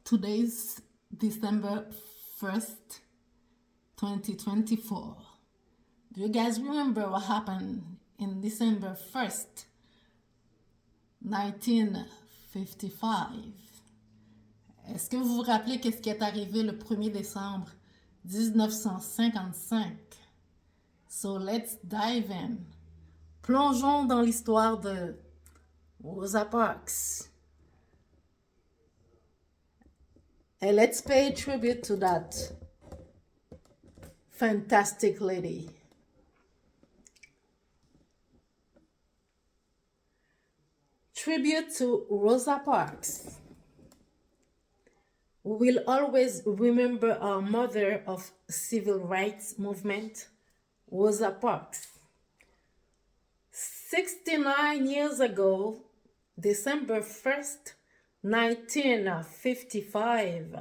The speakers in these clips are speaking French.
Today's December 1st, 2024. Do you guys remember what happened in December 1st, 1955? Est-ce que vous vous rappelez qu'est-ce qui est arrivé le 1er décembre 1955? So let's dive in. Plongeons dans l'histoire de Rosa Parks. And let's pay tribute to that fantastic lady. Tribute to Rosa Parks. We will always remember our mother of civil rights movement, Rosa Parks. 69 years ago, December 1st, 1955,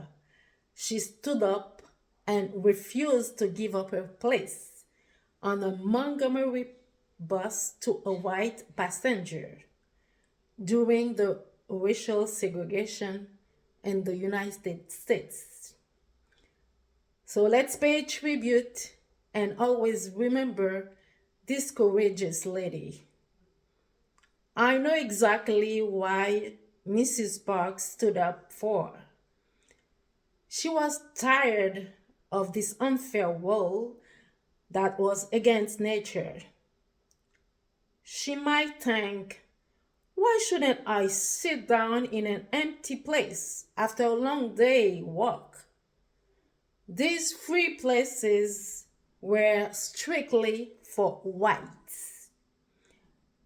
she stood up and refused to give up her place on a Montgomery bus to a white passenger during the racial segregation in the United States. So let's pay tribute and always remember this courageous lady. I know exactly why Mrs. Parks stood up for. She was tired of this unfair world that was against nature. She might think, why shouldn't I sit down in an empty place after a long day walk? These free places were strictly for whites.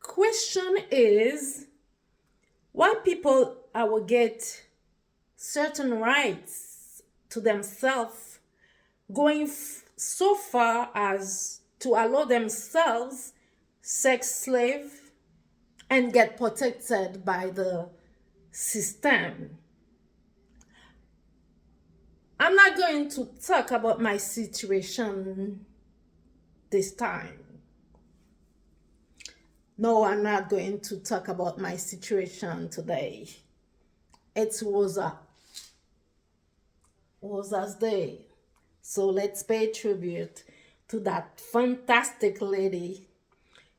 Question is, why people arrogate certain rights to themselves, going so far as to allow themselves sex slave and get protected by the system? I'm not going to talk about my situation this time. No, I'm not going to talk about my situation today. It's Rosa's Day. So let's pay tribute to that fantastic lady.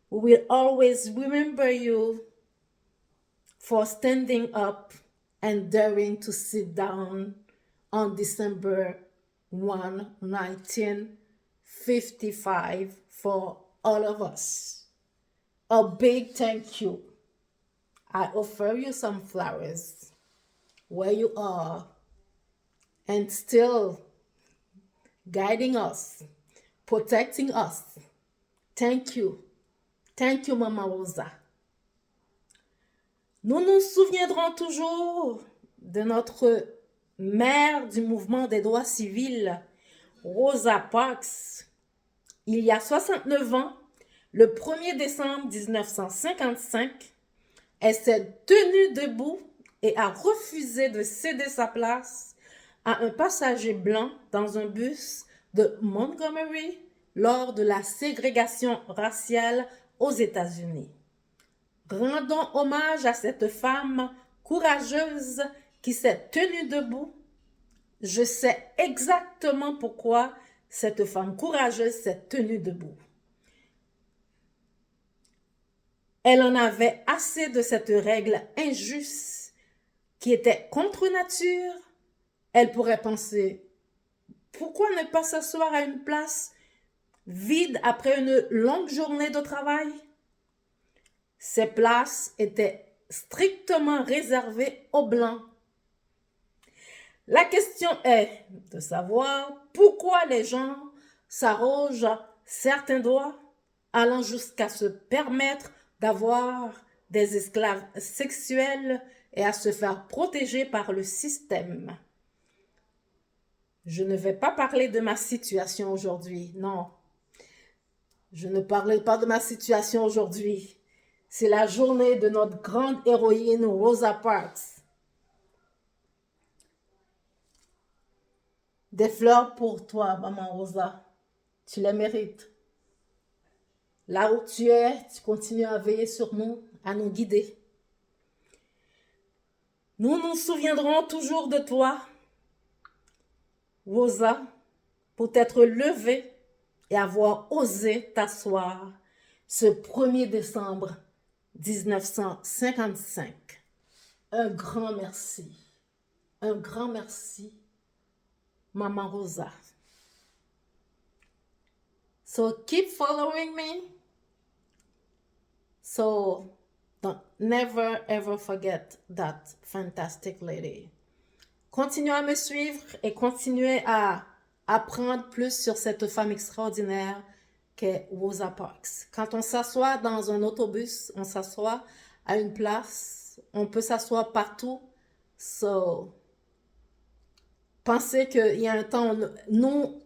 We will always remember you for standing up and daring to sit down on December 1, 1955 for all of us. A big thank you. I offer you some flowers where you are and still guiding us, protecting us. Thank you. Thank you, Mama Rosa. Nous nous souviendrons toujours de notre mère du mouvement des droits civils, Rosa Parks. Il y a 69 ans, le 1er décembre 1955, elle s'est tenue debout et a refusé de céder sa place à un passager blanc dans un bus de Montgomery lors de la ségrégation raciale aux États-Unis. Rendons hommage à cette femme courageuse qui s'est tenue debout. Je sais exactement pourquoi cette femme courageuse s'est tenue debout. Elle en avait assez de cette règle injuste qui était contre nature. Elle pourrait penser, pourquoi ne pas s'asseoir à une place vide après une longue journée de travail? Ces places étaient strictement réservées aux Blancs. La question est de savoir pourquoi les gens s'arrogent certains droits, allant jusqu'à se permettre d'avoir des esclaves sexuels et à se faire protéger par le système. Je ne vais pas parler de ma situation aujourd'hui, non. Je ne parlerai pas de ma situation aujourd'hui. C'est la journée de notre grande héroïne Rosa Parks. Des fleurs pour toi, maman Rosa. Tu les mérites. Là où tu es, tu continues à veiller sur nous, à nous guider. Nous nous souviendrons toujours de toi, Rosa, pour t'être levée et avoir osé t'asseoir ce 1er décembre 1955. Un grand merci. Un grand merci, Maman Rosa. So keep following me. So don't never ever forget that fantastic lady. Continuez à me suivre et continuez à apprendre plus sur cette femme extraordinaire qu'est Rosa Parks. Quand on s'assoit dans un autobus, on s'assoit à une place, on peut s'asseoir partout. So, pensez qu'il y a un temps, nous,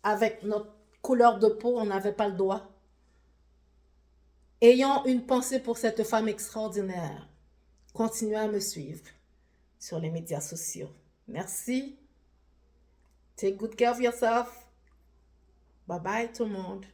avec notre couleur de peau, on n'avait pas le droit. Ayons une pensée pour cette femme extraordinaire. Continuez à me suivre sur les médias sociaux. Merci. Take good care of yourself. Bye bye tout le monde.